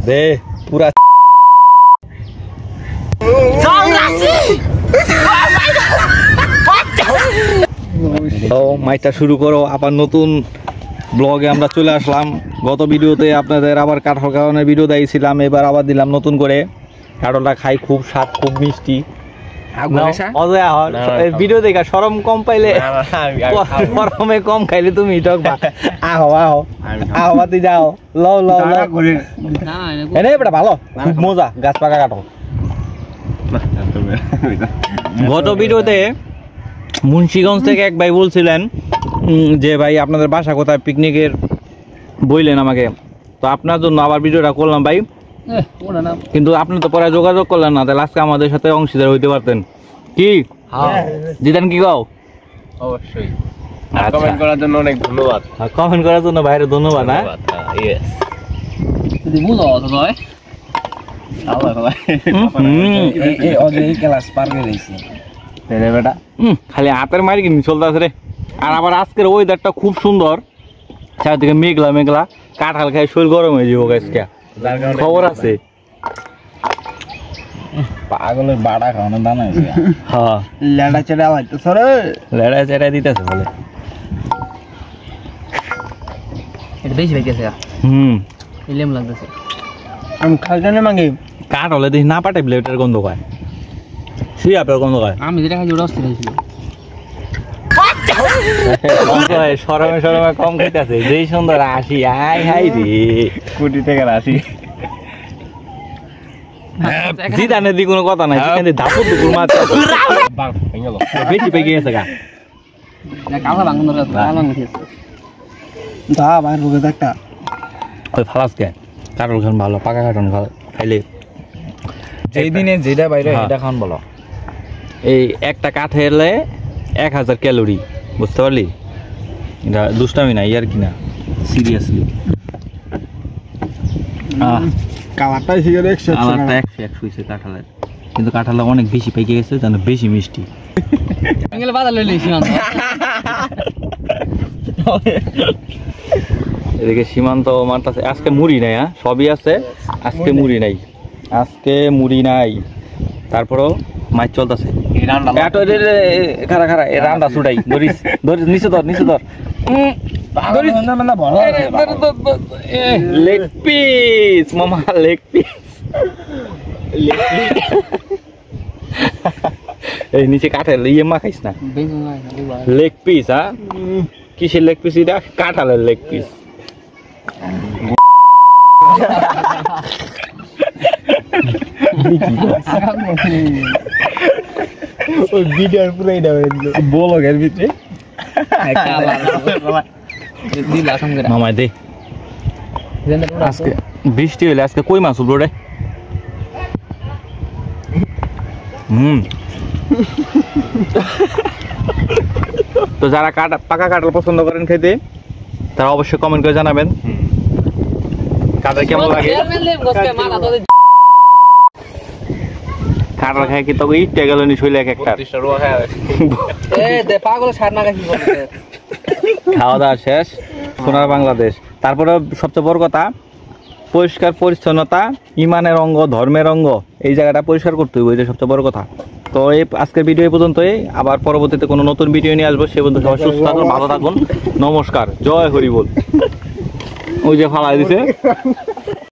দে পুরা মাইকটা শুরু করো। আবার নতুন ব্লগে আমরা চলে আসলাম। গত ভিডিওতে আপনাদের আবার কাঁঠাল খাওয়ানোর ভিডিও দিয়েছিলাম, এবার আবার দিলাম নতুন করে। কাঁঠালটা খাই, খুব স্বাদ, খুব মিষ্টি। ভিডিও দেখা সরম কম পাইলে, গরমে কম খাইলে তুমি আহো আহো আহো বাতি যাও, লও লও এনে বেটা ভালো, খুব মজা গাছ পাকা কাঁঠাল। গত ভিডিওতে মুন্সিগঞ্জ থেকে এক ভাই বলছিলেন যে ভাই আপনাদের বাসা কোথায়, পিকনিকের বললেন আমাকে, তো আপনার জন্য আবার ভিডিওটা করলাম ভাই। কিন্তু আপনি তো পরে যোগাযোগ করলেন না, তাহলে আজকে আমাদের সাথে অংশীদার হইতে পারতেন। কি জিতেন কি গাও? অবশ্যই। কমেন্ট করার জন্য অনেক ধন্যবাদ। কমেন্ট করার জন্য বাইরে ধন্যবাদ। হ্যাঁ খালি হাতের মারি কিনি চলতেছে রে। আর আবার আজকের ওয়েদারটা খুব সুন্দর, চারদিকে মেঘলা মেঘলা, কাঁঠাল খাই শরীর গরম হয়ে যাবো গাছটা, খবর আছে। পাগলের বাড়া খাওয়ানো দানা হ্যাঁ লেড়া চেড়া লাগতেছে রে, লেড়া চেড়া দিতেছে বলে এটা বেশি হয়ে গেছে। ইলেম লাগতেছে। আমি খাইতে না মাঙ্গি কাঠ হলে দেখি না পাঠাইলে ওটার গন্ধ পায়, শুই আপের গন্ধ পায়। আমি যেটা খাইছি ওটা অস্থির হয়েছিল। সরমে সরমে কম খাইতেছে, যেই সুন্দর হাসি, হাই হাই রে কুটি থেকে হাসি। জিদানের দিকে কোনো কথা নাই, ধাপুর দুপুর মাছ বেশি পেয়ে গেছে গা। কাঁচা ভাঙন দরকার ফালাস কে কাঁঠাল খান ভালো, পাকা কাঁঠাল খাইলে যেই দিনে যেটা বাইরে সেটা খান বলো। এই একটা কাঠেলে 1000 ক্যালোরি, বুঝতে পারলি? এটা দুষ্টামি না, ইয়ার কি না, সিরিয়াসলি। কালারটাই ছিল 100 হয়েছে কাঁঠালের, কিন্তু কাঁঠাল অনেক বেশি পেকে গেছে, যেন বেশি মিষ্টি। এদিকে সীমান্ত মানতেছে আজকে মুড়ি নাই, হ্যাঁ সবই আছে, আজকে মুড়ি নাই, আজকে মুড়ি নাই। তারপরও মাছ চলতেছে। খারা খারা এ রান্না ছুটাই, ধরিস ধরিস, নিচে ধর নিচে ধর। লেগ পিস মামা, লেগ পিস। এই নিচে কাঠের ইয়ে মা খাইস না, লেগ পিস। হ্যাঁ কিসের লেগ পিস এটা? কাঁঠালের লেগ পিস। বলগের ভিতরে মামাই দে। আজকে বৃষ্টি হইলে আজকে কই মাছ উঠলো রে। তো যারা পাকা কাঁঠাল পছন্দ করেন খেতে, তারা অবশ্যই কমেন্ট করে জানাবেন কাদের কেমন লাগে। কাঁঠাল খাই কি তোকে ইটটা গেল নি শৈলে এক একটা। খাওয়া দাওয়া শেষ, সোনার বাংলাদেশ। তারপরে সবচেয়ে বড় কথা, পরিষ্কার পরিচ্ছন্নতা ইমানের অঙ্গ, ধর্মের অঙ্গ, এই জায়গাটা পরিষ্কার করতে হবে, এটা সবচেয়ে বড় কথা। তো এই আজকের ভিডিও এই পর্যন্তই, আবার পরবর্তীতে কোনো নতুন ভিডিও নিয়ে আসবো। সে পর্যন্ত সবাই সুস্থ থাকুন, ভালো থাকুন, নমস্কার, জয় হরি বল। ওই যে ফালাই দিছে।